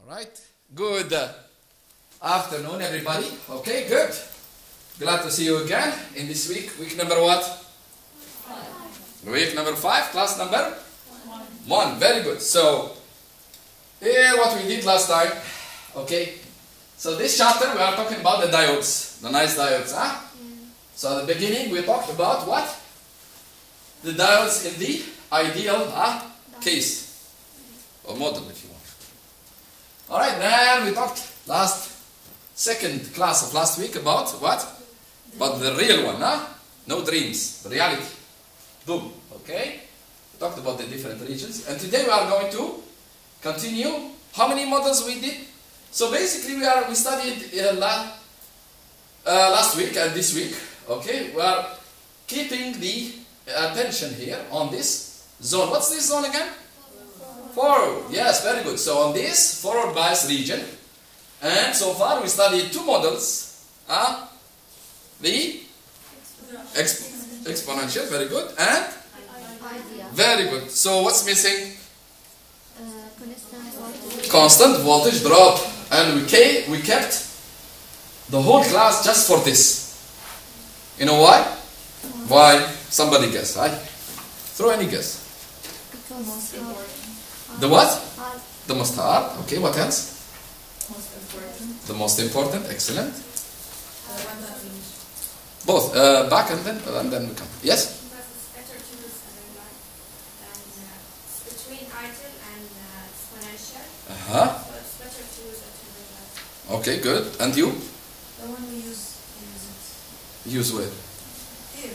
Right. Good afternoon, everybody. Okay, good. Glad to see you again in this week. Week number what? 5. Week number 5, class number 1. Very good. So, here what we did last time. Okay. So this chapter we are talking about the diodes. The nice diodes, huh? So at the beginning we talked about what? The diodes in the ideal case. Or model if you want. Alright, then we talked second class of last week about what? About the real one, huh? No dreams, the reality. Boom, okay? We talked about the different regions. And today we are going to continue. How many models we did? So basically we studied last week and this week, okay? We are keeping the attention here on this zone. What's this zone again? Forward. Yes, very good. So on this forward bias region, and so far we studied 2 models. The exponential, very good, and very good. So what's missing? Constant voltage drop. And we kept the whole class just for this. You know why? Why? Somebody guess. Throw any guess. The what? The most hard. Okay, what else? Most important. The most important. Excellent. Both. Back and then we come. Yes? Because it's better to use between ideal and exponential. So it's better to use it. Okay, good. And you? The one we use it. Use where? Here.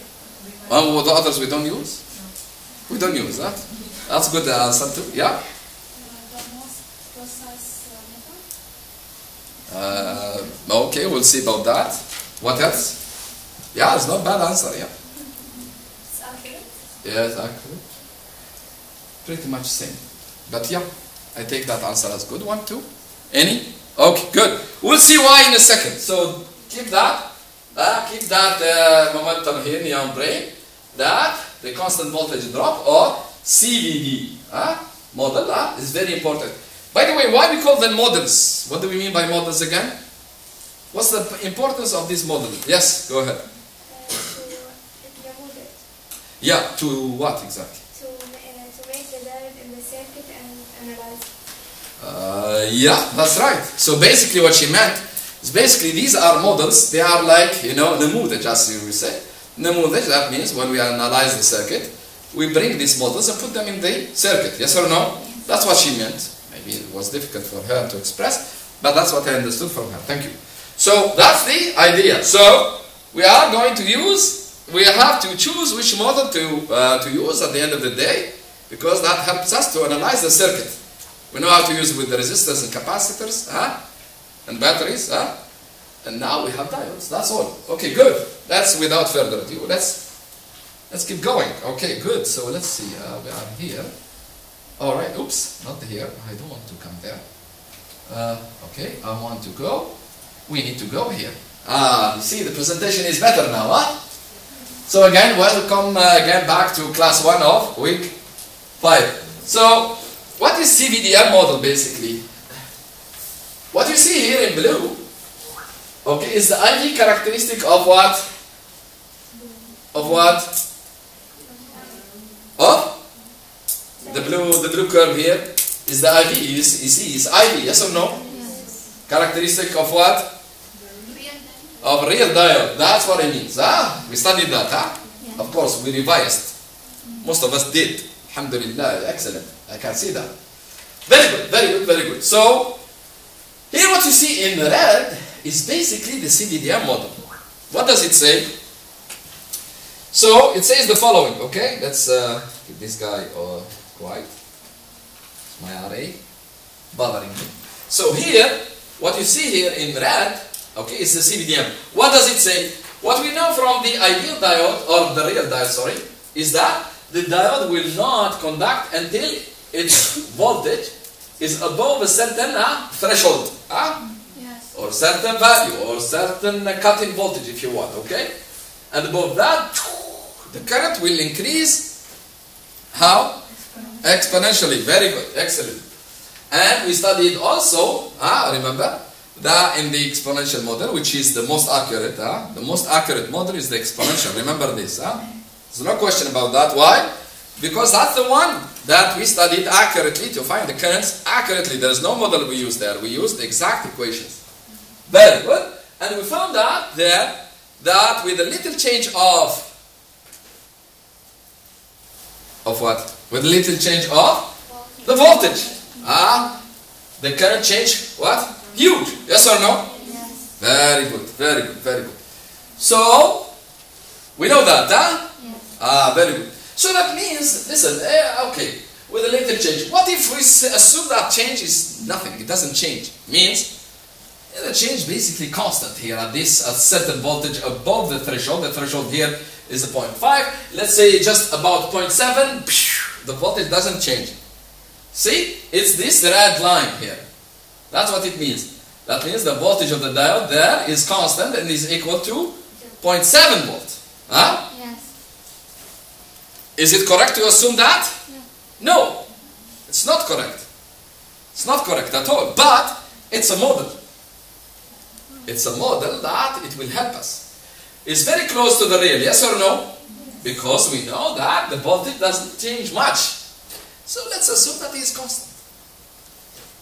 The others we don't use? No. We don't use that. That's a good answer too. Yeah? The most precise method. Okay, we'll see about that. What else? Yeah, it's not bad answer, yeah. It's accurate. Yes, accurate. Pretty much same. But yeah, I take that answer as good one too. Any? Okay, good. We'll see why in a second. So keep that momentum here in your brain. That the constant voltage drop or CVD model is very important. By the way, why we call them models? What do we mean by models again? What's the importance of this model? Yes, go ahead. To remove it. Yeah, to what exactly? To make the diode in the circuit and analyze. Yeah, that's right. So basically what she meant is basically these are models. They are like, namudaj, as you will say. Namudaj, that means when we analyze the circuit, we bring these models and put them in the circuit. Yes or no? That's what she meant. Maybe it was difficult for her to express, but that's what I understood from her. Thank you. So that's the idea. So we are going to we have to choose which model to use at the end of the day, because that helps us to analyze the circuit. We know how to use it with the resistors and capacitors, and batteries, and now we have diodes. That's all. Okay, good. That's without further ado. Let's keep going. Okay, good. So let's see. We are here. All right. Oops, not here. I don't want to come there. Okay, I want to go. We need to go here. You see, the presentation is better now, So again, welcome again back to class 1 of week 5. So, what is CVDM model basically? What you see here in blue, okay, is the IV characteristic of what? Of what? Of? The blue curve here is the IV. You see, it's IV, yes or no? Yes. Characteristic of what? Of real diode. That's what it means. We studied that, Yeah. Of course, we revised. Most of us did. Alhamdulillah, excellent. I can see that. Very good, very good, very good. So, here what you see in red is basically the CVDM model. What does it say? So, it says the following, okay? Let's keep this guy quiet. It's my array bothering me. So here, what you see here in red, okay, is the CVDM. What does it say? What we know from the ideal diode, or the real diode, sorry, is that the diode will not conduct until its voltage is above a certain threshold. Yes. Or certain value, or certain cut-in voltage if you want, okay? And above that, the current will increase, how? Exponentially. Very good, excellent. And we studied also, remember, that in the exponential model, which is the most accurate, the most accurate model is the exponential. Remember this, There's no question about that. Why? Because that's the one that we studied accurately to find the currents accurately. There is no model we used there. We used the exact equations. Very good. And we found out there that with a little change of what? With a little change of the voltage. The current change, what? Huge. Yes or no? Yes. Very good, very good, very good. So, we know that, Yes. Very good. So that means, listen, okay, with a little change. What if we assume that change is nothing? It doesn't change. Means, the change basically constant here at this a certain voltage above the threshold. The threshold here is a 0.5. Let's say just about 0.7. The voltage doesn't change. See, it's this red line here. That's what it means. That means the voltage of the diode there is constant and is equal to 0.7 volt. Yes. Is it correct to assume that? No. No, it's not correct. It's not correct at all. But it's a model. It's a model that it will help us. It's very close to the real, yes or no? Because we know that the voltage doesn't change much. So let's assume that it is constant.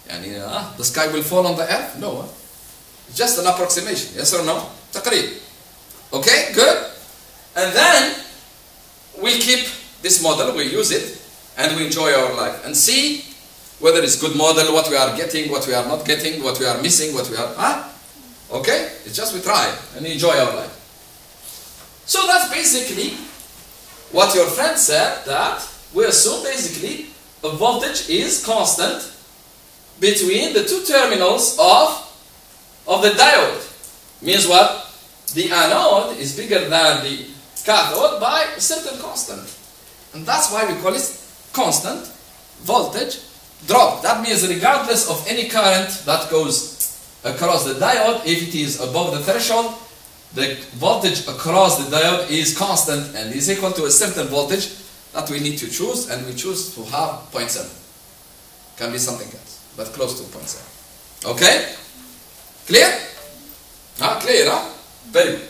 The sky will fall on the earth? No. It's just an approximation, yes or no? تقريب. Okay, good. And then we keep this model, we use it, and we enjoy our life. And see whether it's good model, what we are getting, what we are not getting, what we are missing, what we are... Okay? It's just we try and enjoy our life. So that's basically what your friend said, that we assume basically a voltage is constant between the two terminals of the diode. Means what? The anode is bigger than the cathode by a certain constant. And that's why we call it constant voltage drop. That means regardless of any current that goes across the diode, if it is above the threshold, the voltage across the diode is constant and is equal to a certain voltage that we need to choose, and we choose to have 0.7. Can be something else, but close to 0.7. Okay? Clear? Clear, Very good.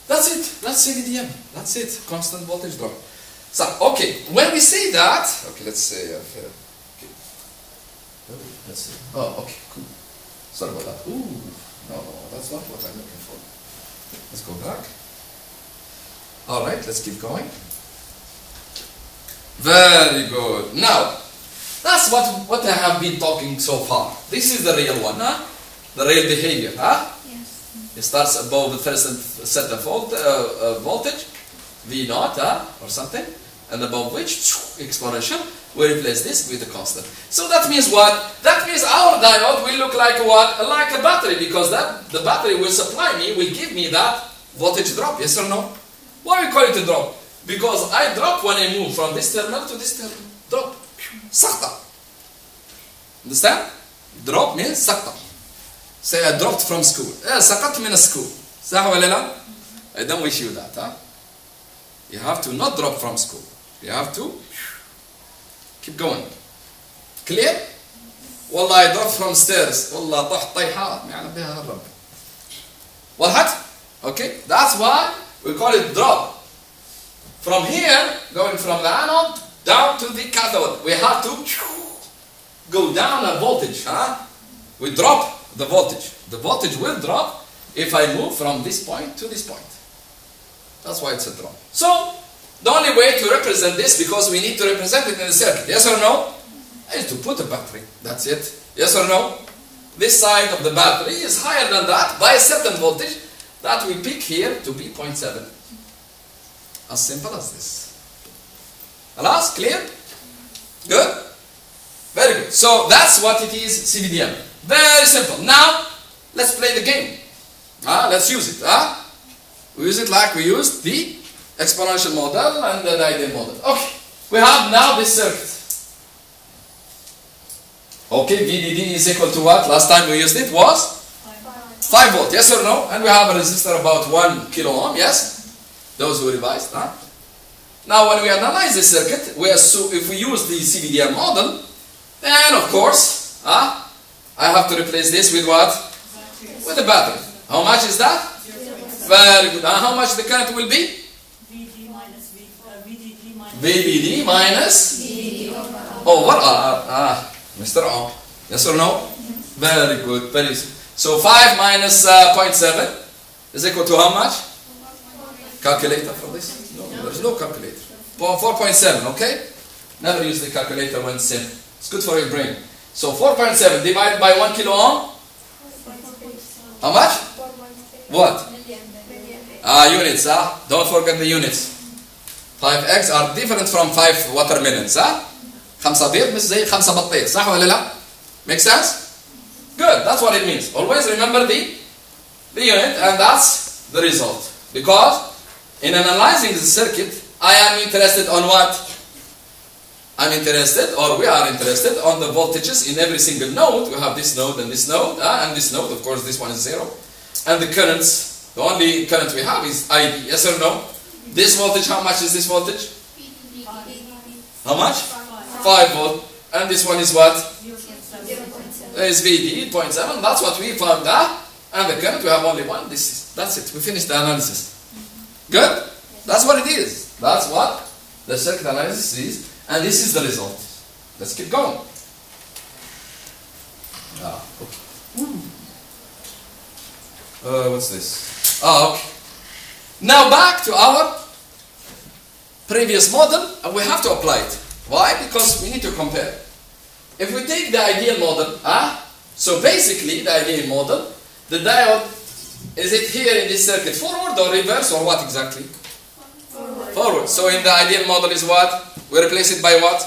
That's it. That's CVDM. That's it. Constant voltage drop. So, okay, when we say that, okay, let's say, okay. Let's see. Oh, okay, cool. Sorry about that. Ooh, no, that's not what I'm looking for. Let's go back. All right, let's keep going. Very good. Now, that's what I have been talking so far. This is the real one, the real behavior, Yes. It starts above the first certain voltage, V0, or something, and above which, exponential, we replace this with a constant. So that means what? That means our diode will look like what? Like a battery, because the battery will supply me, will give me that voltage drop, yes or no? Why we call it a drop? Because I drop when I move from this terminal to this terminal. Drop. Sakta. Understand? Drop means sakta. Say I dropped from school. Sakat means school. صح ولا لا? I don't wish you that, You have to not drop from school. You have to keep going. Clear? والله I dropped from stairs. والله طحت طيحة ما يعلم بها الرب. وضحت? Okay? That's why we call it drop. From here, going from the anode down to the cathode, we have to go down a voltage. We drop the voltage. The voltage will drop if I move from this point to this point. That's why it's a drop. So, the only way to represent this, because we need to represent it in the circuit, yes or no, is to put a battery. That's it. Yes or no? This side of the battery is higher than that by a certain voltage that we pick here to be 0.7. As simple as this. Alas, clear? Good? Very good. So that's what it is, CVDM. Very simple. Now, let's play the game. Let's use it. We use it like we used the exponential model and the diode model. Okay. We have now this circuit. Okay, VDD is equal to what? Last time we used it was 5 volt. Yes or no? And we have a resistor about 1 kilo ohm. Yes? Those who revised, Now when we analyze the circuit, we assume if we use the CVDM model, And of course, I have to replace this with what? With a battery. How much is that? Very good. How much the current will be? VDD minus VDD minus? Oh, what? Mr. O. Yes or no? Very good. Very good. So 5 minus 0.7 is equal to how much? Calculator for this? No, there's no calculator. 4.7, okay? Never use the calculator when simple. It's good for your brain. So 4.7 divided by 1 kilo ohm? How much? What? Units, Don't forget the units. 5 eggs are different from 5 watermelons, 5 بيض مش زي 5 بطيخ، صح ولا لا؟ Make sense? Good, that's what it means. Always remember the unit, and that's the result. Because in analyzing the circuit, I am interested on what? I'm interested, or we are interested, on the voltages in every single node. We have this node and this node, and this node, of course, this one is 0. And the currents, the only current we have is ID, yes or no? This voltage, how much is this voltage? How much? 5 volt. And this one is what? 0.7. Is VD, 0.7. That's what we found out. And the current, we have only one. That's it. We finished the analysis. Good? That's what it is. That's what the circuit analysis is. And this is the result. Let's keep going. What's this? Okay. Now back to our previous model, and we have to apply it. Why? Because we need to compare. If we take the ideal model, so basically the ideal model, the diode, is it here in this circuit forward or reverse or what exactly? Forward. So in the ideal model is what? We replace it by what?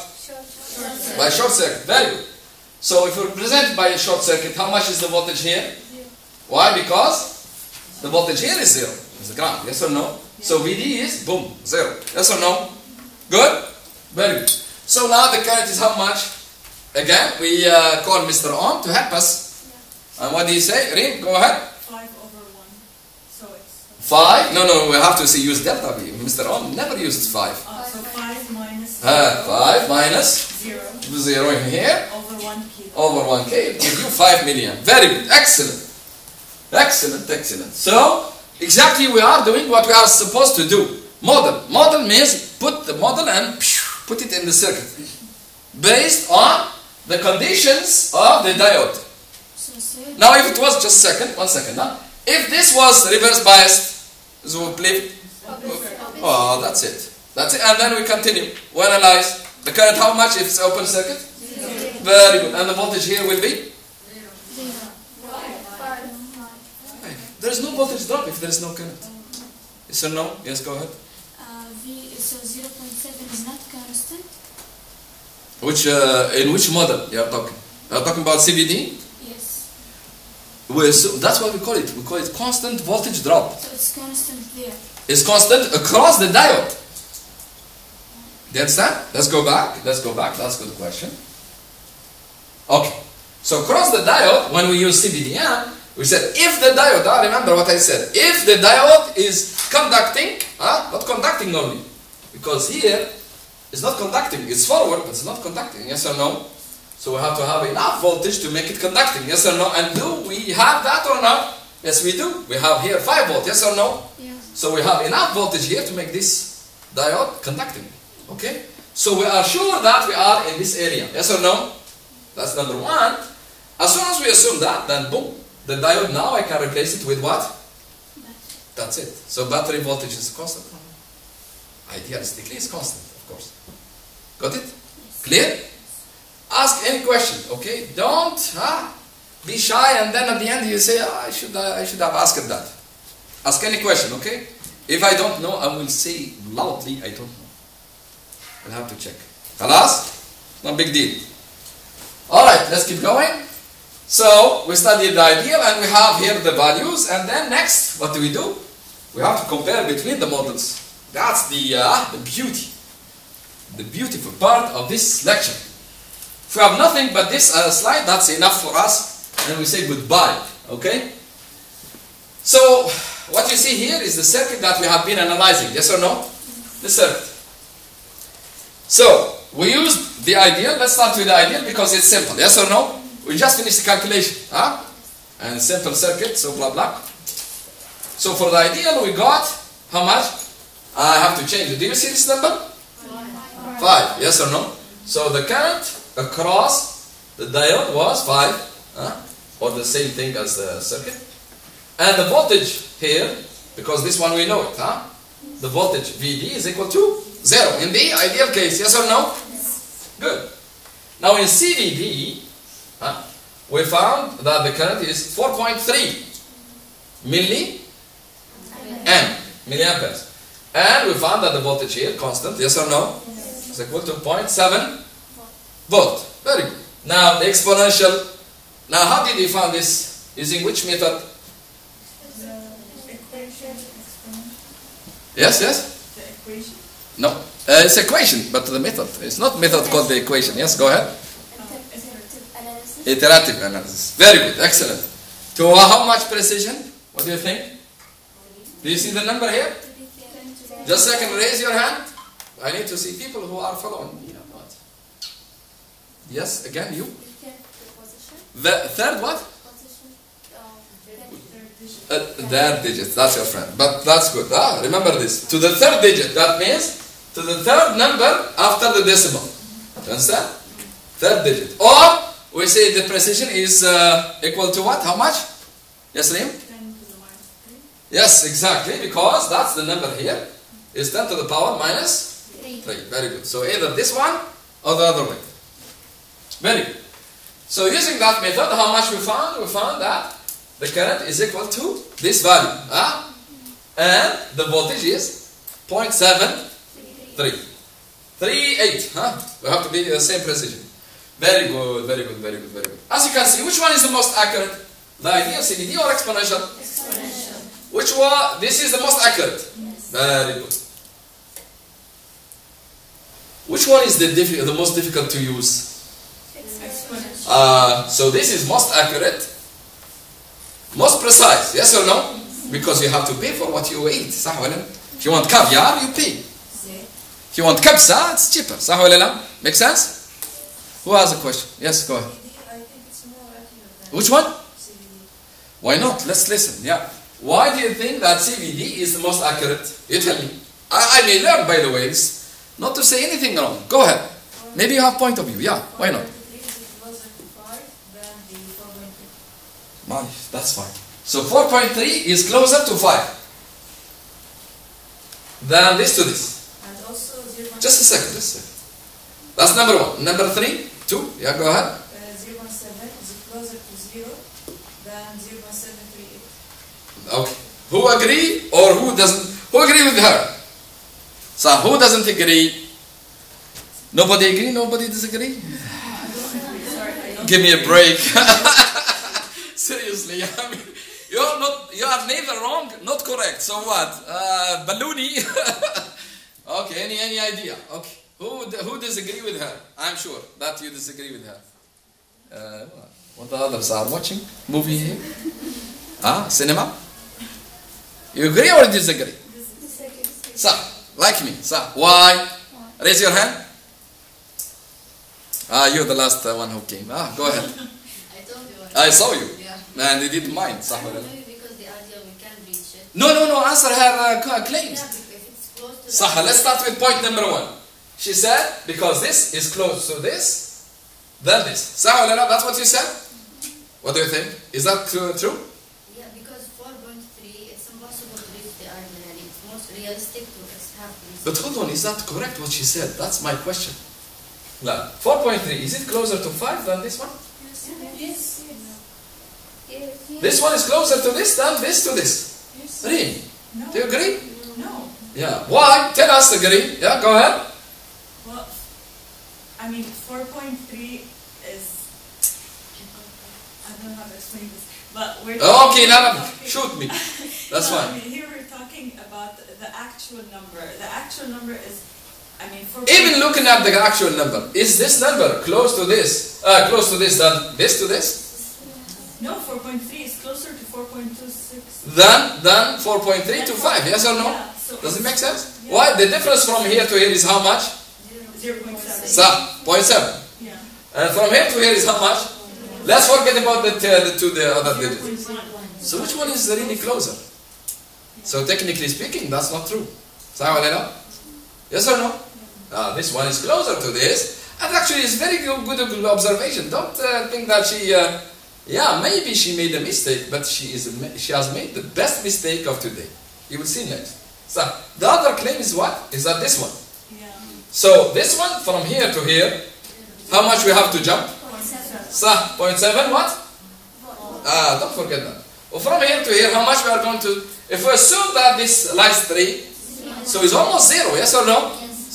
By short circuit. Very good. So if we represent it by a short circuit, how much is the voltage here? Why? Because the voltage here is 0. It's the ground. Yes or no? So VD is, boom, 0. Yes or no? Good? Very good. So now the current is how much? Again, we call Mr. Ohm to help us. And what do you say? Reem, go ahead. 5 over 1. So it's 5? No, we have to use delta V. Mr. Ohm never uses 5. so 5 minus 5 minus 0 0 in here. over 1 kilo. Over 1K, it gives you 5 million. Very good. Excellent. Excellent, excellent. So, exactly we are doing what we are supposed to do. Model. Model means put the model and put it in the circuit. Based on the conditions of the diode. Now if it was just one second. If this was reverse biased, so we play. Oh, that's it. That's it. And then we continue. We analyze the current, how much if it's open circuit? 0. Very good. And the voltage here will be? 0. There is no voltage drop if there is no current. Yes or no? Yes, go ahead. So 0.7 is not constant? In which model you are talking? You are talking about CVD? Yes. That's what we call it. We call it constant voltage drop. So it's constant there. It's constant across the diode. Do you understand? Let's go back. That's a good question. Okay. So across the diode, when we use CVD, we said if the diode, remember what I said, if the diode is conducting, not conducting only, because here it's not conducting, it's forward, but it's not conducting, yes or no? So we have to have enough voltage to make it conducting, yes or no? And do we have that or not? Yes, we do. We have here 5 volts, yes or no? Yeah. So we have enough voltage here to make this diode conducting, okay? So we are sure that we are in this area, yes or no? That's number one. As soon as we assume that, then boom, the diode now I can replace it with what? That's it. So battery voltage is constant. Idealistically, it's constant, of course. Got it? Clear? Ask any question, okay? Don't be shy and then at the end you say, I should have asked that. Ask any question, okay? If I don't know, I will say loudly, I don't know. I'll have to check. Khalas? No big deal. Alright, let's keep going. So, we studied the ideal and we have here the values, and then next, what do? We have to compare between the models. That's the beauty. The beautiful part of this lecture. If we have nothing but this slide, that's enough for us, and we say goodbye, okay? So, what you see here is the circuit that we have been analyzing, yes or no? The circuit. So, we use the ideal. Let's start with the ideal because it's simple. Yes or no? We just finished the calculation. Huh? And simple circuit, so blah blah. So for the ideal, we got how much? I have to change it. Do you see this number? 5. Yes or no? So the current across the diode was 5. Or the same thing as the circuit. And the voltage here, because this one we know it. The voltage VD is equal to 0. In the ideal case, yes or no? Good. Now in CVD, we found that the current is 4.3 milliamperes. And we found that the voltage here, constant, yes or no? Yes. Is equal to 0.7 volt. Very good. Now the exponential. Now how did we find this? Using which method? The equation. Yes, yes? The equation. No. It's equation, but the method. It's not method called the equation. Yes, go ahead. Iterative analysis. Very good. Excellent. To how much precision? What do you think? Do you see the number here? Just a second. Raise your hand. I need to see people who are following me. Yes, again, you? The third what? Third digit. That's your friend. But that's good. Remember this. To the third digit. That means to the third number after the decimal. You understand? Third digit. Or we say the precision is equal to what? How much? Yes, Reem? 10 to the minus 3. Yes, exactly. Because that's the number here. Is 10 to the power minus 3. Very good. So either this one or the other way. Very good. So using that method, how much we found? We found that the current is equal to this value. And the voltage is 0.73. 38. We have to be the same precision. Very good, very good, very good, very good. As you can see, which one is the most accurate? The ideal CVD or exponential? Exponential. Which one? This is the most accurate? Yes. Very good. Which one is the most difficult to use? So this is most accurate, most precise, yes or no? Because you have to pay for what you eat. صح ولا لا? If you want caviar, you pay. If you want kabsa, it's cheaper. صح ولا لا? Make sense? Who has a question? Yes, go ahead. I think it's more accurate than Which one? CVD. Why not? Let's listen. Yeah. Why do you think that CVD is the most accurate? You tell me. I may learn, by the way, not to say anything wrong. Go ahead. Maybe you have point of view. Yeah. Why not? That's fine. So 4.3 is closer to 5 than this to this. And also 0.7. Just a second. That's number 1. Number 3, 2. Yeah, go ahead. 0.7 is closer to 0 than 0.738. Okay. Who agree or who doesn't? Who agree with her? So who doesn't agree? Nobody agree? Nobody disagree? Give me a break. Seriously, I mean, you are neither wrong, not correct. So what? Balloony. Okay, any idea? Okay. Who disagree with her? I'm sure that you disagree with her. What the others are watching? Movie here? Cinema? You agree or disagree? So, like me. So, why? Raise your hand. You're the last one who came. Go ahead. I told you. I saw you. Yeah. And you didn't mind. Maybe because the idea we can reach it. No. Answer her claims. Yeah, because it's close to Saha, let's start with point number 1. She said, because this is close to this, then this. Saha, that's what you said? What do you think? Is that true? Yeah, because 4.3, it's impossible to reach the ideal, and it's most realistic to have this. But hold on, is that correct what she said? That's my question. No. 4.3, is it closer to 5 than this one? Yes. This one is closer to this than this to this. Yes. Really? No. Do you agree? No. Yeah. Why? Tell us agree. Yeah, go ahead. Well, I mean, 4.3 is. I don't know how to explain this, but we're. Okay, now shoot me. That's no, fine. I mean, here we're talking about the actual number. The actual number is, I mean, 4. Even looking at the actual number, is this number close to this than this to this? No, 4.3 is closer to 4.26. Than 4.3 to 5, yes or no? Yeah, so Does it make sense? Yeah. Why? The difference from here to here is how much? 0.7. So, 0.7. Yeah. And from here to here is how much? Let's forget about the other digits. 0.1. So which one is really closer? So technically speaking, that's not true. Yes or no? This one is closer to this. And actually it's very good observation. Don't think that she, maybe she made a mistake, but she has made the best mistake of today. You will see next. So the other claim is what? Is that this one. Yeah. So this one from here to here, how much we have to jump? 0.7. So 0.7 what? Don't forget that. Well, from here to here, how much we are going to, if we assume that this lies 3, so it's almost 0, yes or no? Yes.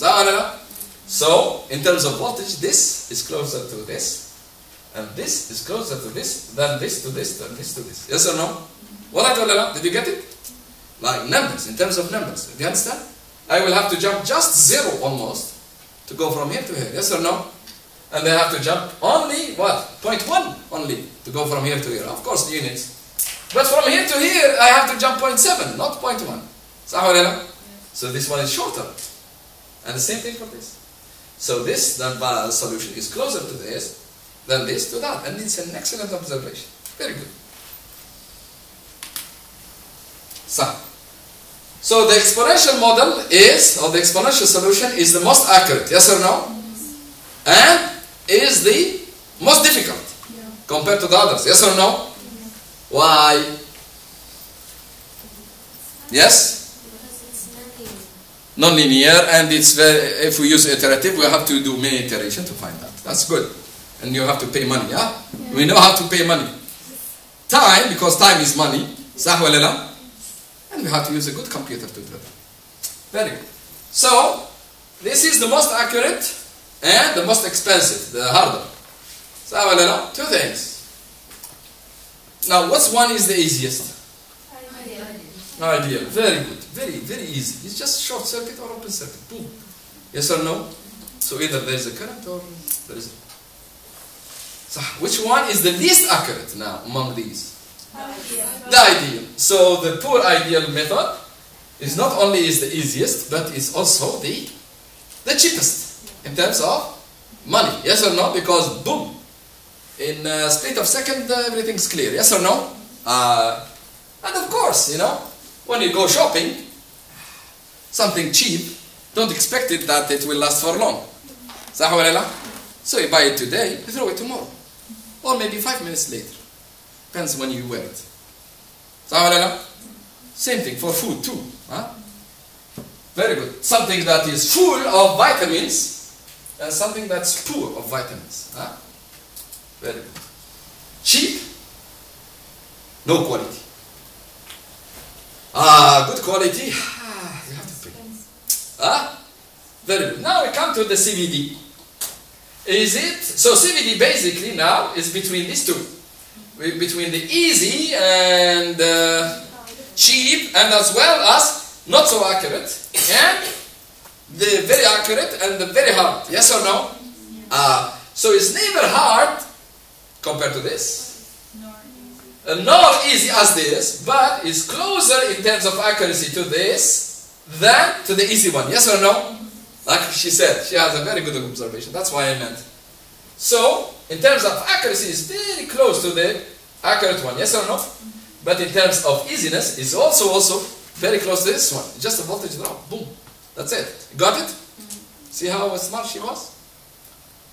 So, in terms of voltage, this is closer to this, and this is closer to this, than this to this, than this to this. Yes or no? Did you get it? Like numbers, in terms of numbers. Do you understand? I will have to jump just 0 almost to go from here to here. Yes or no? And I have to jump only, what? 0.1 only to go from here to here. Of course, units. But from here to here, I have to jump 0.7, not 0.1. So this one is shorter. And the same thing for this. So this solution is closer to this than this to that. And it's an excellent observation. Very good. So the exponential model is, or the exponential solution is the most accurate. Yes or no? And is the most difficult compared to the others. Yes or no? Why? Yes? Because it's non-linear. Non-linear, and it's very, if we use iterative, we have to do many iterations to find that. That's good. And you have to pay money, yeah? We know how to pay money. Time, because time is money. And we have to use a good computer to do that. Very good. So, this is the most accurate and the most expensive, the harder. Two things. Now, which one is the easiest? Ideal. Very good. Very, very easy. It's just short circuit or open circuit. Boom. Yes or no? So either there is a current or there is a... So which one is the least accurate now among these? The ideal. So the poor ideal method is not only is the easiest, but is also the cheapest in terms of money. Yes or no? Because boom. In a split of second, everything's clear. Yes or no? And of course, when you go shopping, something cheap, don't expect it that it will last for long. So you buy it today, you throw it tomorrow. Or maybe 5 minutes later. Depends when you wear it. Same thing for food too. Very good. Something that is full of vitamins and something that's poor of vitamins. Very good. Cheap, no quality. Good quality, you have to pay. Very good. Now we come to the CVD. So CVD basically now is between these two. Between the easy and cheap, and as well as not so accurate, and the very accurate and the very hard. Yes or no? So it's neither hard compared to this, nor easy as this, but is closer in terms of accuracy to this than to the easy one. Yes or no? Like she said, she has a very good observation. That's why I meant. So, in terms of accuracy, it's very close to the accurate one. Yes or no? But in terms of easiness, it's also very close to this one. Just a voltage drop. Boom. That's it. Got it? See how smart she was?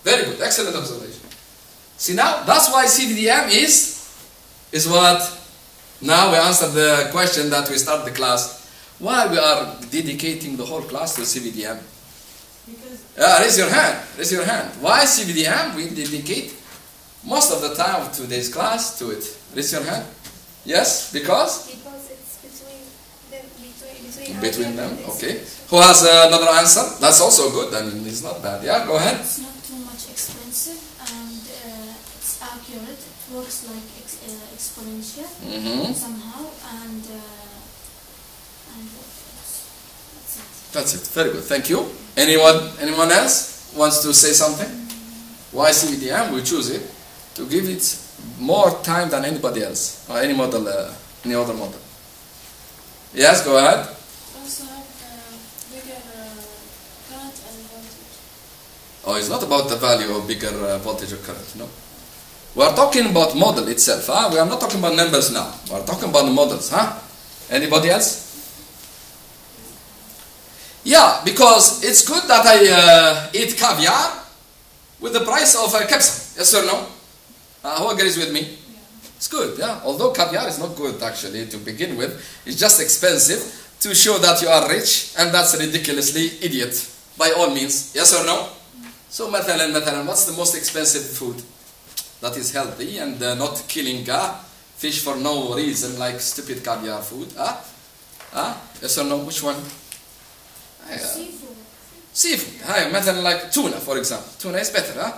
Very good. Excellent observation. See now, that's why CVDM is what? Now we answered the question that we start the class. Why we are dedicating the whole class to CVDM? Raise your hand. Raise your hand. Why CVDM? We dedicate most of the time of today's class to it. Raise your hand. Yes? Because? Because it's between them. Okay. Who has another answer? That's also good. I mean, it's not bad. Yeah, go ahead. It's not too much expensive and it's accurate. It works like exponential somehow and that's it. Very good. Thank you. Anyone else wants to say something? Why CVDM? We choose it to give it more time than anybody else or any model, any other model. Yes, go ahead. Also have bigger current and voltage. Oh, it's not about the value of bigger voltage or current, no. We are talking about model itself, huh? We are not talking about numbers now. We are talking about the models, huh? Anybody else? Yeah, because it's good that I eat caviar with the price of kebsar. Yes or no? Who agrees with me? Yeah. It's good, yeah. Although caviar is not good actually to begin with. It's just expensive to show that you are rich, and that's ridiculously idiot. By all means. Yes or no? So, مثلا, what's the most expensive food that is healthy and not killing fish for no reason, like stupid caviar food? Yes or no? Which one? Seafood. Seafood. مثلا like tuna, for example. Tuna is better, huh?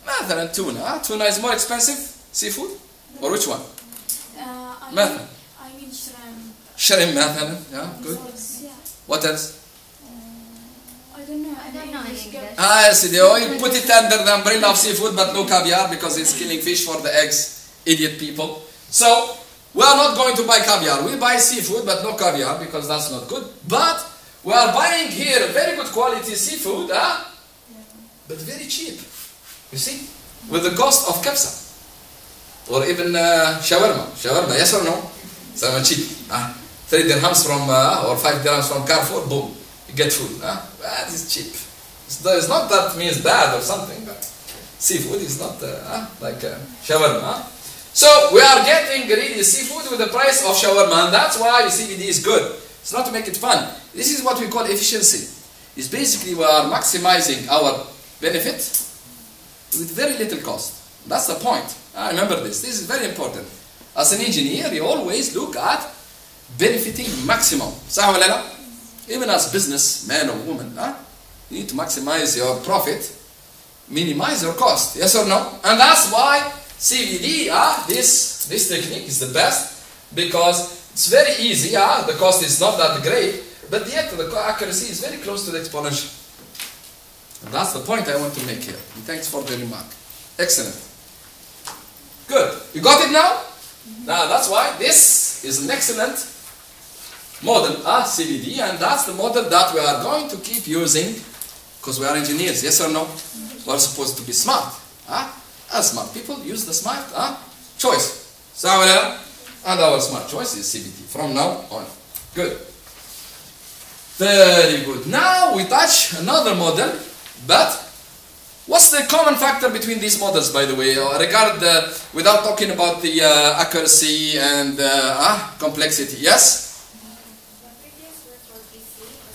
مثلا tuna. Tuna is more expensive seafood? Or which one? I mean shrimp. Shrimp, مثلا. Yeah, good. Yeah. What else? I don't know. Yes, you put it under the umbrella of seafood, but no caviar because it's killing fish for the eggs. Idiot people. So, we are not going to buy caviar. We buy seafood, but no caviar because that's not good. But we are buying here very good quality seafood, but very cheap. You see? With the cost of kebsar. Or even shawarma. Shawarma, yes or no? So cheap. 3 dirhams from, or 5 dirhams from Carrefour, boom. You get food. That is cheap. It's not that means bad or something, but seafood is not like shawarma. So we are getting really seafood with the price of shawarma, and that's why CVD is good. It's not to make it fun. This is what we call efficiency. It's basically we are maximizing our benefit with very little cost. That's the point. Remember this. This is very important. As an engineer, you always look at benefiting maximum. Even as businessman or woman, you need to maximize your profit, minimize your cost. Yes or no? And that's why CVD, this technique is the best because it's very easy. The cost is not that great, but yet the accuracy is very close to the exponential. And that's the point I want to make here. And thanks for the remark. Excellent. Good. You got it now? Now that's why this is an excellent model, CVD, and that's the model that we are going to keep using because we are engineers, yes or no? We are supposed to be smart. As smart people use the smart choice. And our smart choice is CVD from now on. Good. Very good. Now we touch another model, but what's the common factor between these models, by the way, without talking about the accuracy and complexity? Yes?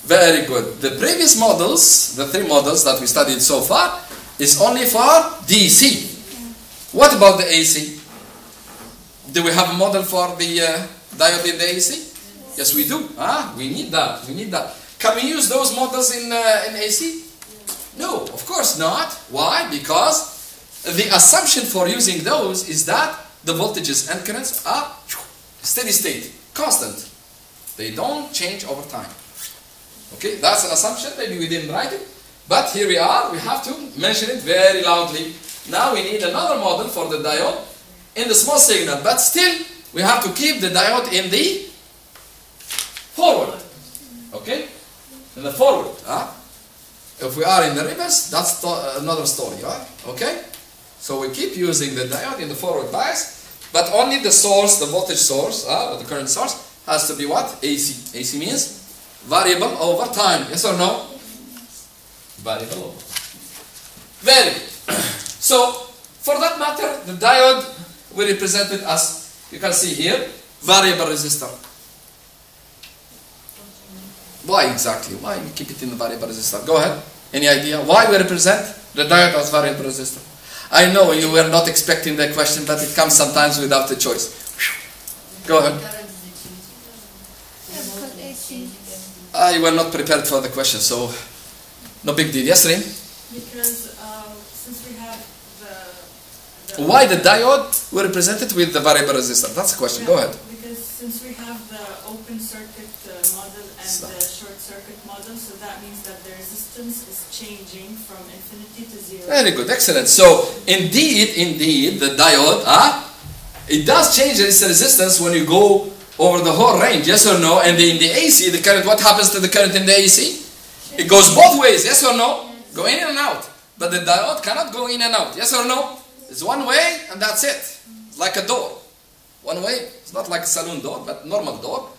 Very good. The previous models, the 3 models that we studied so far, is only for DC. What about the AC? Do we have a model for the diode in the AC? Yes, we do. We need that. We need that. Can we use those models in AC? No, of course not. Why? Because the assumption for using those is that the voltages and currents are steady state, constant. They don't change over time. Okay, that's an assumption. Maybe we didn't write it, but here we are. We have to mention it very loudly. Now we need another model for the diode in the small signal, but still we have to keep the diode in the forward. Okay, in the forward. If we are in the reverse, that's another story. Okay, so we keep using the diode in the forward bias, but only the source, the voltage source, or the current source, has to be what? AC. AC means variable over time. Yes or no? Variable over time. Very good. So, for that matter, the diode we represented as, you can see here, variable resistor. Why exactly? Why we keep it in the variable resistor? Go ahead. Any idea? Why we represent the diode as variable resistor? I know you were not expecting that question, but it comes sometimes without a choice. Go ahead. You were not prepared for the question, so no big deal. Yes, Reem? Because since we have the why the diode were represented with the variable resistor? That's the question. Go ahead. Because since we have the open circuit model and the short circuit model, so that means that the resistance is changing from infinity to 0. Very good, excellent. So indeed, the diode, it does change its resistance when you go over the whole range, yes or no? And in the AC, the current, what happens to the current in the AC? It goes both ways, yes or no? Go in and out. but the diode cannot go in and out. Yes or no? It's one way and that's it. It's like a door. One way. It's not like a saloon door, but normal door.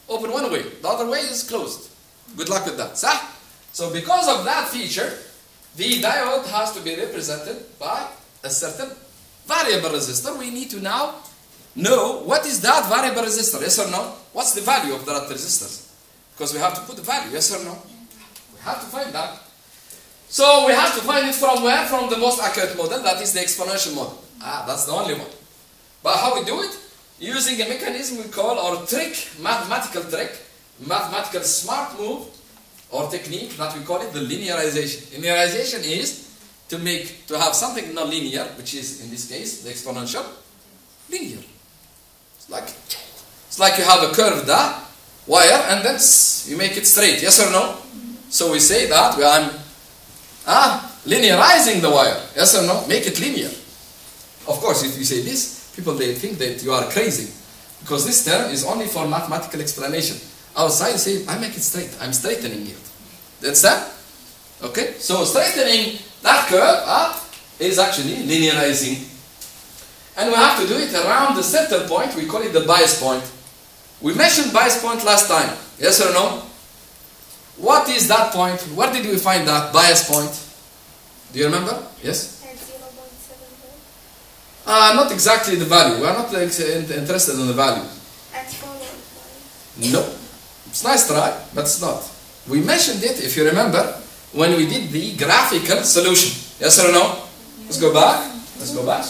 Open one way. The other way is closed. Good luck with that. So because of that feature, the diode has to be represented by a certain variable resistor. We need to now know what is that variable resistor. Yes or no? What's the value of that resistor? Because we have to put the value. Yes or no? We have to find that. So we have to find it from where? From the most accurate model, that is the exponential model. That's the only one. But how we do it? Using a mechanism we call, or trick, mathematical smart move, or technique that we call it the linearization. Linearization is to have something non-linear, which is in this case the exponential, linear. It's like you have a curved wire and then you make it straight. Yes or no? So we say that I'm linearizing the wire. Yes or no? Make it linear. Of course, if you say this, people they think that you are crazy, because this term is only for mathematical explanation. Outside, say I make it straight. I'm straightening it. That's that. Okay. So straightening that curve is actually linearizing, and we have to do it around a certain point. We call it the bias point. We mentioned bias point last time. Yes or no? What is that point? Where did we find that bias point? Do you remember? Yes? At 0.7 volt. Not exactly the value. We are not interested in the value. At 4.5. No. It's nice try, but it's not. We mentioned it, if you remember, when we did the graphical solution. Yes or no? Let's go back. Let's go back.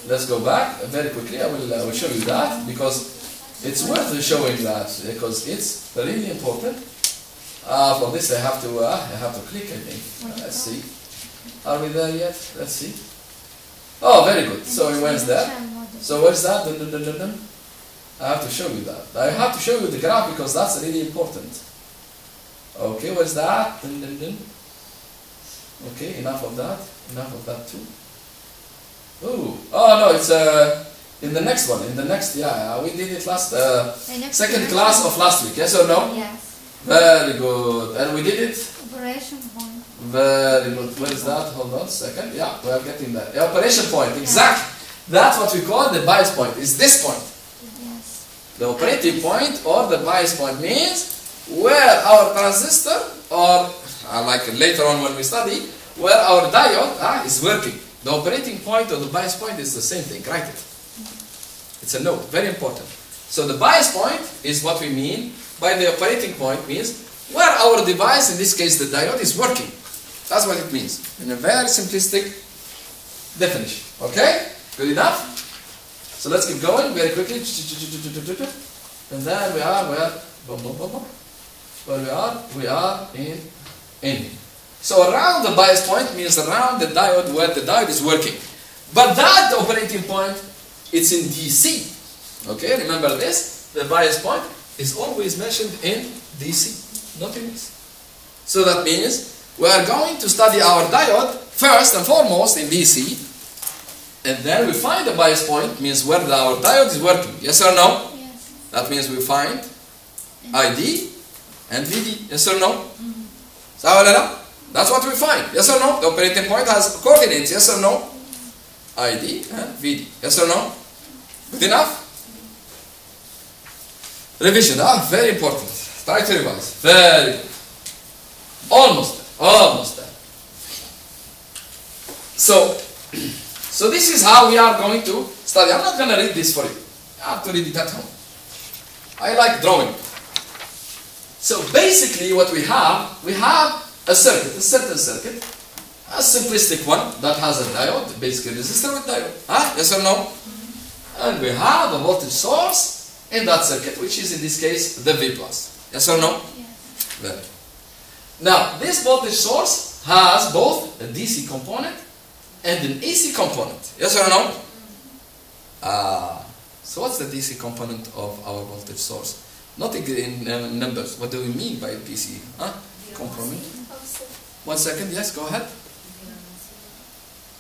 Let's go back very quickly. I will show you that, because it's worth showing that, because it's really important. For this I have to click, I think. Let's see. Are we there yet? Let's see. Oh, very good. So where's that? So where's that? I have to show you that. I have to show you the graph, because that's really important. Okay, where's that? Okay, enough of that. Enough of that too. Oh no, it's in the next one. In the next, we did it last second class of last week. Yes or no? Yes. Very good. And we did it. Operation point. Very good. Where is that? Hold on a second. Yeah, we are getting there. The operation point. Exactly. That's what we call the bias point. Is this point. Yes. The operating point or the bias point means where our transistor, or like later on when we study, where our diode is working. The operating point or the bias point is the same thing. Write it. It's a note. Very important. So the bias point is what we mean by the operating point, means where our device, in this case the diode, is working. That's what it means in a very simplistic definition. Okay? Good enough? So let's keep going very quickly. And then we are where we are in. So around the bias point means around the diode, where the diode is working. But that operating point, it's in DC. Okay, remember this? The bias point is always mentioned in DC, not in AC. So that means we are going to study our diode first and foremost in DC, and then we find the bias point, means where our diode is working. Yes or no? Yes. That means we find ID and VD. Yes or no? That's what we find. Yes or no? The operating point has coordinates. Yes or no? ID and VD. Yes or no? Good enough? Revision. Very important. Try to revise. Very good. Almost there. Almost there. So this is how we are going to study. I'm not going to read this for you. You have to read it at home. I like drawing. So basically what we have a circuit, a certain circuit, a simplistic one that has a diode, basically resistor with diode. Yes or no? And we have a voltage source in that circuit, which is in this case the V+. Yes or no? Yes. Very. Now, this voltage source has both a DC component and an AC component. Yes or no? So what's the DC component of our voltage source? Not in numbers. What do we mean by DC component? 1 second. Yes, go ahead.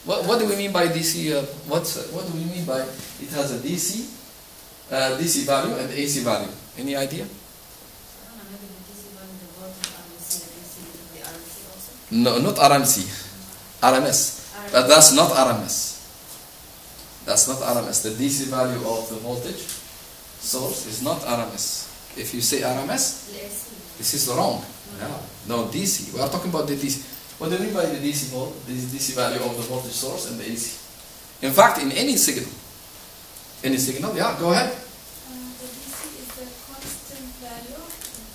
What do we mean by DC? What do we mean by it has a DC value and AC value? Any idea? No, not RMC. RMS. But that's not RMS. That's not RMS. The DC value of the voltage source is not RMS. If you say RMS, this is wrong. No, DC. We are talking about the DC. What do you mean by the DC value of the voltage source and the AC? In fact, in any signal, yeah, go ahead. The DC is the constant value,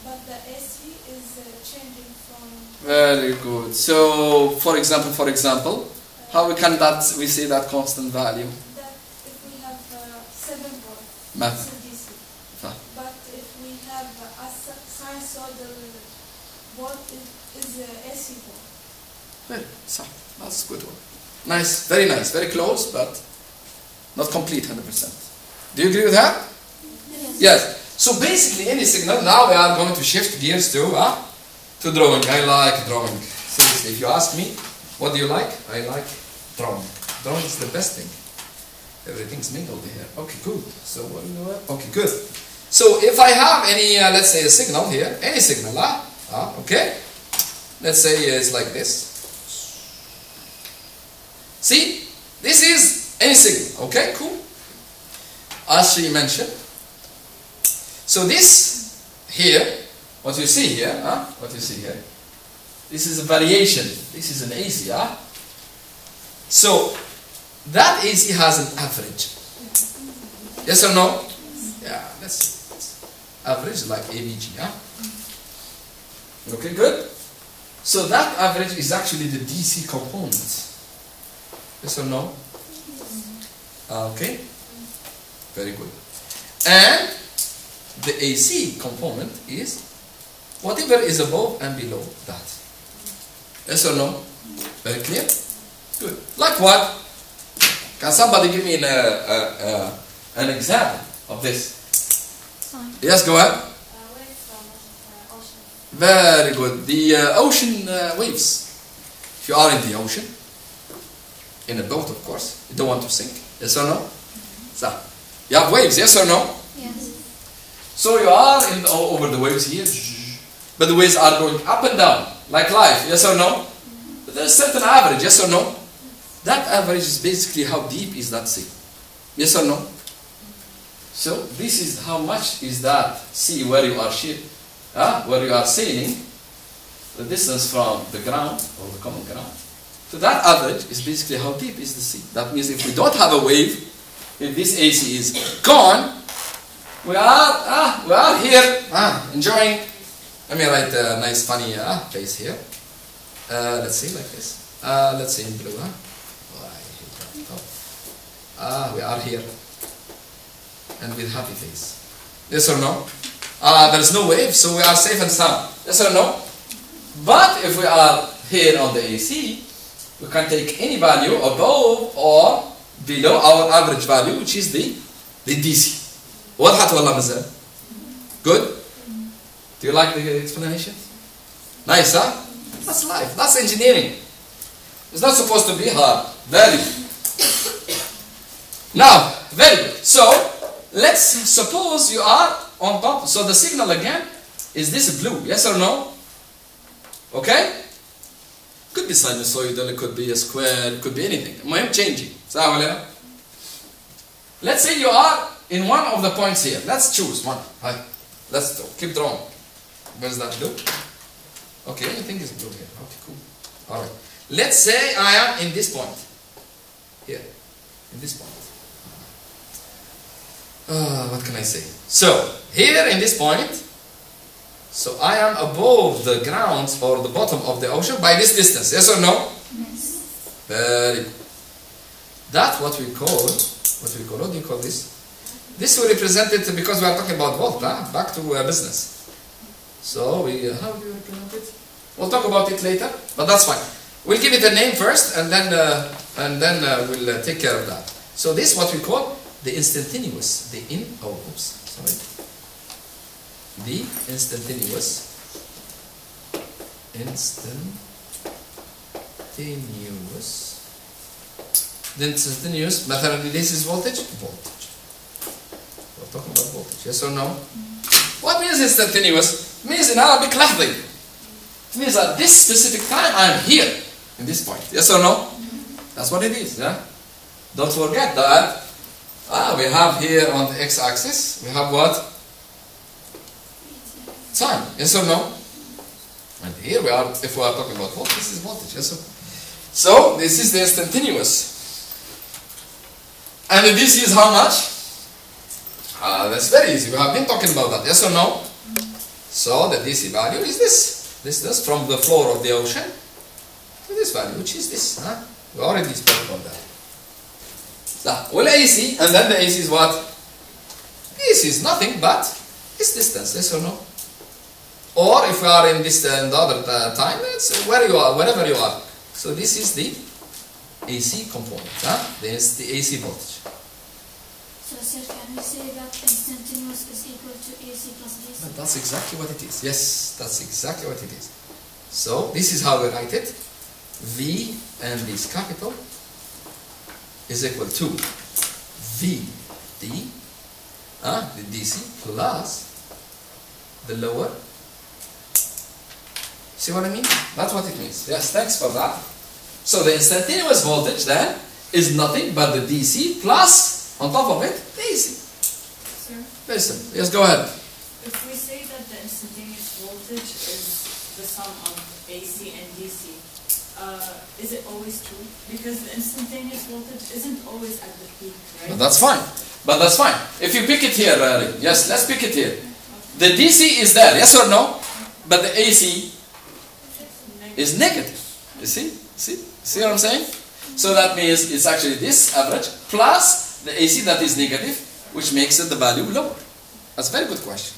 but the AC is changing from. Very good. So, for example, how we say that constant value? That if we have 7 volts, Math. it's a DC. But if we have a sinusoidal volt, it is a AC volt. That's a good one. Nice, very close, but not complete 100%. Do you agree with that? Yes. So basically, any signal. Now we are going to shift gears to drawing. I like drawing. Seriously, if you ask me, what do you like? I like drawing. Drawing is the best thing. Everything's mingled here. Okay, good. So what do you have? Okay, good. So if I have any, let's say a signal here, any signal, okay. Let's say it's like this. See, this is any signal. Okay, cool. As she mentioned. So this here, what you see here, this is a variation. This is an AC, So that AC has an average. Yes or no? Yeah, that's average like AVG, Okay, good. So that average is actually the DC component. Yes or no? Okay. Very good. And the AC component is whatever is above and below that. Yes or no? Very clear? Good. Like what? Can somebody give me an example of this? Yes, go ahead. Waves from ocean. Very good. The ocean waves. If you are in the ocean, in a boat, of course, you don't want to sink. Yes or no? So, you have waves. Yes or no? Yes. So you are over the waves here, but the waves are going up and down like life. Yes or no? But there's a certain average. Yes or no? That average is basically how deep is that sea. Yes or no? So this is how much is that sea where you are where you are sailing, the distance from the ground or the common ground. So that average is basically how deep is the sea. That means if we don't have a wave, if this AC is gone, we are here enjoying. Let me write a nice funny face here. Let's see like this. Let's see in blue. We are here and with happy face. Yes or no? There is no wave, so we are safe and sound. Yes or no? But if we are here on the AC, we can take any value above or below our average value, which is the DC. وضحت والله مازال. Good? Do you like the explanation? Nice, huh? That's life. That's engineering. It's not supposed to be hard. Very good. Now, very good. So, let's suppose you are on top. So the signal again is this blue. Yes or no? Okay? Could be sinusoidal, it could be a square, it could be anything. I'm changing. Let's say you are in one of the points here. Let's choose one. Let's keep drawing. Where's that blue? Okay, anything is blue here. Okay, cool. Alright. Let's say I am in this point. Here. In this point. What can I say? So, here in this point, so I am above the ground or the bottom of the ocean by this distance. Yes or no? Yes. Very good. That's what we call, what do you call this? This we represent it because we are talking about volt, back to business. So, how do you represent it? We'll talk about it later, but that's fine. We'll give it a name first and then we'll take care of that. So this is what we call the instantaneous, the instantaneous مثلا this is voltage. We're talking about voltage, yes or no? What means instantaneous? It means in Arabic لحظي. It means at this specific time I am here. in this point. Yes or no? That's what it is. Yeah. Don't forget that. We have here on the x-axis, we have what? Time. Yes or no? And here we are, if we are talking about voltage, this is voltage. Yes or no? So this is the instantaneous. And the DC is how much? That's very easy. We have been talking about that. Yes or no? So the DC value is this. Distance from the floor of the ocean to this value, which is this. We already spoke about that. So, well, AC, and then the AC is what? AC is nothing but this distance. Yes or no? Or if we are in this the other time, it's where you are, wherever you are. So this is the AC component. This is the AC voltage. So, sir, can we say that instantaneous is equal to AC plus DC? That's exactly what it is. Yes, that's exactly what it is. So this is how we write it. V and this capital is equal to VD, the DC, plus the lower. See what I mean? That's what it means. Yes, thanks for that. So the instantaneous voltage then is nothing but the DC plus, on top of it, the AC. Sir? Listen, yes, go ahead. If we say that the instantaneous voltage is the sum of AC and DC, is it always true? Because the instantaneous voltage isn't always at the peak, right? But that's fine. But that's fine. If you pick it here, yes, let's pick it here. The DC is there, yes or no? But the AC is negative. You see? See what I'm saying? So that means it's actually this average plus the AC that is negative, which makes it the value lower. That's a very good question.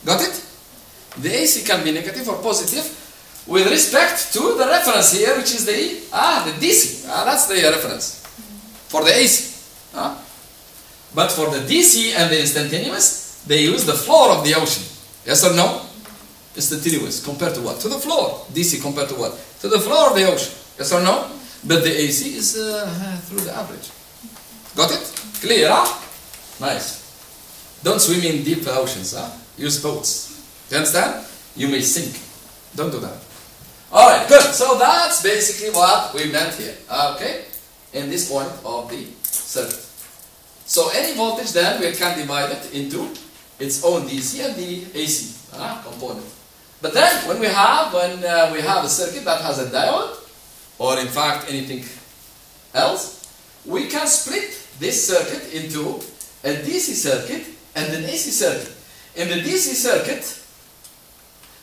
Got it? The AC can be negative or positive with respect to the reference here, which is the DC. That's the reference for the AC. But for the DC and the instantaneous, they use the floor of the ocean. Yes or no? Instantaneous compared to what? To the floor. DC compared to what? To the floor of the ocean. Yes or no? But the AC is through the average. Got it? Clear, Nice. Don't swim in deep oceans, Use boats. You understand? You may sink. Don't do that. Alright, good. So that's basically what we meant here. Okay? In this point of the circuit. So any voltage then we can divide it into its own DC and the AC component. But then when we have a circuit that has a diode, or in fact anything else, we can split this circuit into a DC circuit and an AC circuit. In the DC circuit,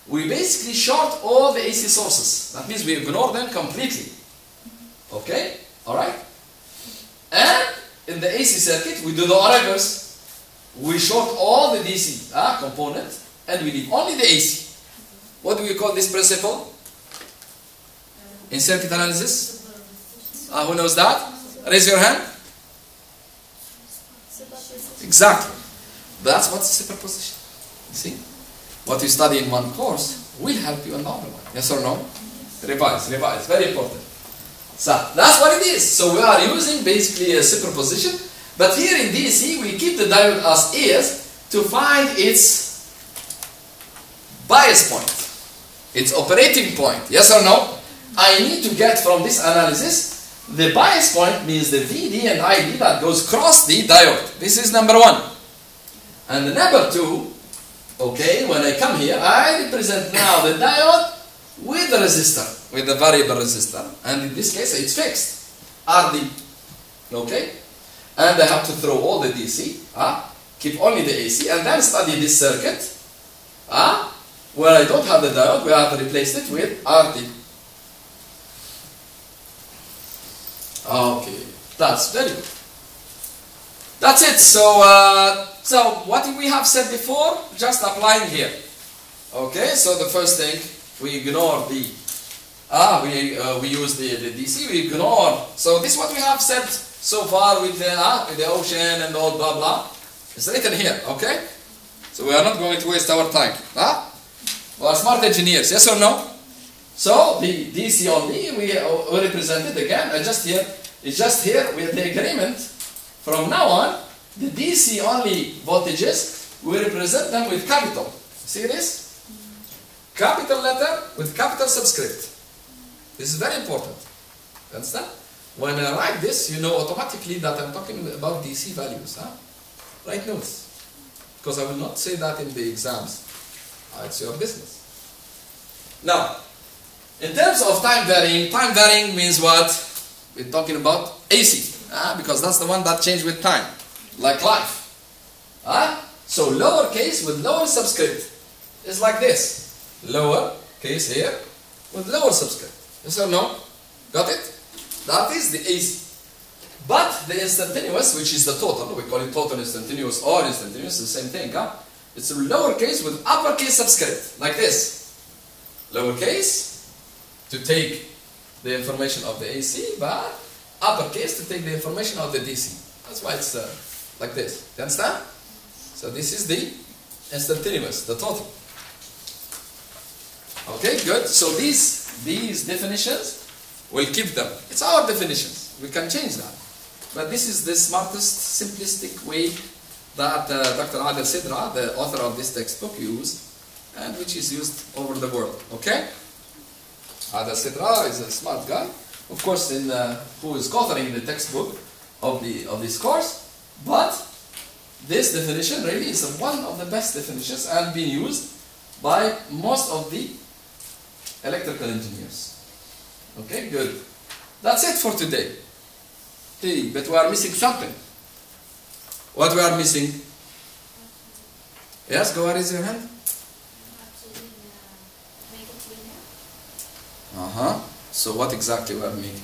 we basically short all the AC sources. That means we ignore them completely. Okay? Alright? And in the AC circuit, we do the reverse. We short all the DC component and we leave only the AC. What do we call this principle? In circuit analysis? Who knows that? Raise your hand. Exactly. That's what's superposition. You see? What you study in one course will help you in another one. Yes or no? Revise. Very important. So, that's what it is. So, we are using basically a superposition. But here in DC, we keep the diode as is to find its bias point. Its operating point. Yes or no? I need to get from this analysis, the bias point means the VD and ID that goes across the diode. This is number one. And the number two, okay, when I come here, I represent now the diode with the resistor, with the variable resistor. And in this case, it's fixed. RD. Okay? And I have to throw all the DC, keep only the AC, and then study this circuit, where I don't have the diode, we have replaced it with RD. Okay, that's very good. That's it. So what we have said before, just applying here. Okay, so the first thing, we ignore the, we use the DC, we ignore. So this is what we have said so far with the ocean and all blah blah. It's written here, okay? So we are not going to waste our time. We are smart engineers, yes or no? So the DC only, we represent it again. It's just here with the agreement. From now on, the DC only voltages, we represent them with capital. See this? Capital letter with capital subscript. This is very important. Understand? When I write this, you know automatically that I'm talking about DC values. Huh? Write notes. Because I will not say that in the exams. It's your business. Now, in terms of time varying means what? We're talking about AC. Because that's the one that changed with time. Like life. So lowercase with lower subscript is like this. Lower case here with lower subscript. Yes or no? Got it? That is the AC. But the instantaneous, which is the total, we call it total instantaneous or instantaneous, the same thing. It's a lowercase with uppercase subscript, like this. Lowercase to take the information of the AC, but uppercase to take the information of the DC. That's why it's like this. You understand? So this is the instantaneous, the total. Okay, good. So these definitions, we'll keep them. It's our definitions. We can change that. But this is the smartest, simplistic way that Dr. Adel Sidra, the author of this textbook, used, and which is used over the world. Okay? Adel Sidra is a smart guy, of course, who is authoring the textbook of this course. But this definition really is one of the best definitions and being used by most of the electrical engineers. Okay, good. That's it for today. Hey, but we are missing something. What we are missing? Yes, go ahead, raise your hand. So what exactly we are making?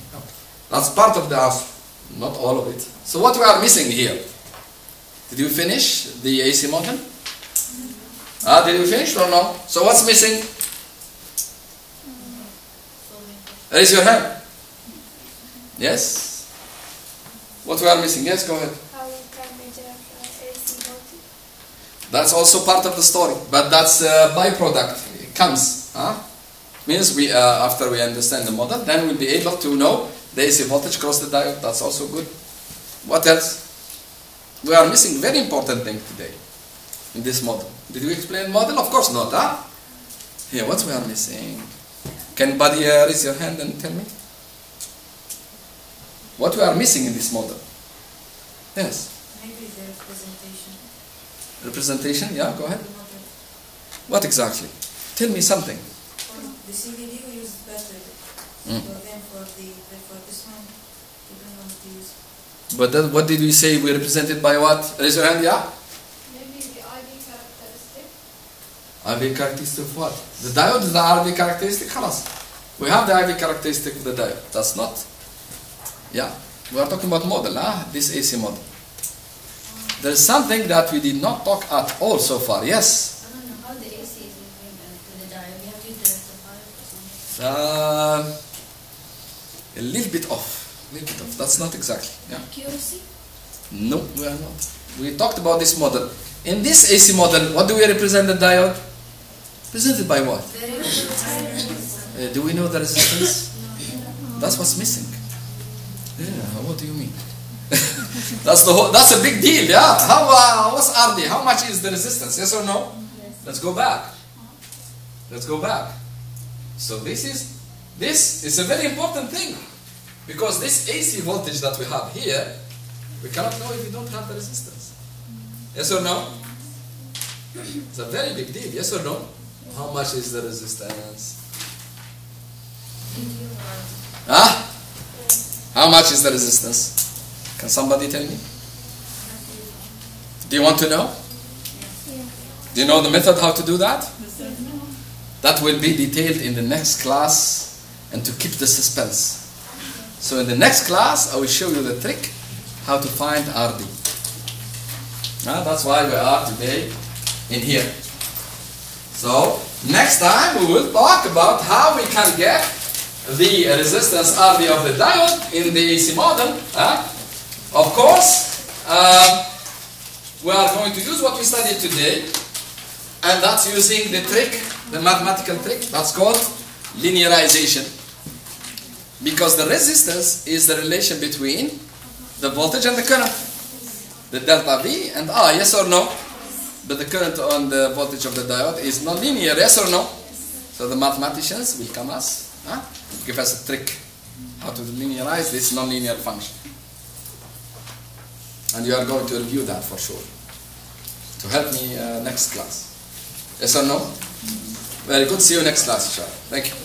That's part of the answer, not all of it. So what we are missing here? Did you finish the AC model? Did you finish or no? So what's missing? Raise your hand. Yes? What we are missing? Yes, go ahead. How we can measure AC voltage? That's also part of the story, but that's a byproduct. It comes. Means we, after we understand the model, then we'll be able to know the AC voltage across the diode. That's also good. What else? We are missing very important thing today in this model. Did we explain model? Of course not. Here, what we are missing? Can anybody raise your hand and tell me? What we are missing in this model? Yes? Maybe the representation. Representation? Yeah, go ahead. What exactly? Tell me something. For the CVD we use better. But then for this one, we don't know what to use. But what did we say? We represented by what? Raise your hand, yeah? Maybe the IV characteristic. IV characteristic of what? The diode is the IV characteristic. Khalas. We have the IV characteristic of the diode. That's not. Yeah. We are talking about model, this AC model. There is something that we did not talk at all so far. Yes? I don't know how the AC is moving to the diode. We have to use the rectifier or something. A little bit off. That's not exactly. Yeah. Accuracy? No, we are not. We talked about this model. In this AC model, what do we represent the diode? Presented by what? Do we know the resistance? That's what's missing. Yeah, what do you mean? That's a big deal, yeah? What's RD? How much is the resistance? Yes or no? Yes. Let's go back. Let's go back. So this is a very important thing. Because this AC voltage that we have here, we cannot know if we don't have the resistance. Yes or no? It's a very big deal. Yes or no? How much is the resistance? How much is the resistance? Can somebody tell me? Do you want to know? Do you know the method how to do that? That will be detailed in the next class, and to keep the suspense. So in the next class, I will show you the trick how to find RD. That's why we are today in here. So next time we will talk about how we can get the resistance RD of the diode in the AC model. Of course, we are going to use what we studied today, and that's using the trick, the mathematical trick, that's called linearization. Because the resistance is the relation between the voltage and the current. The delta V and I, yes or no? But the current on the voltage of the diode is non-linear, yes or no? So the mathematicians will come give us a trick how to linearize this nonlinear function. And you are going to review that for sure. To help me next class. Yes or no? Very good. See you next class, inshallah. Thank you.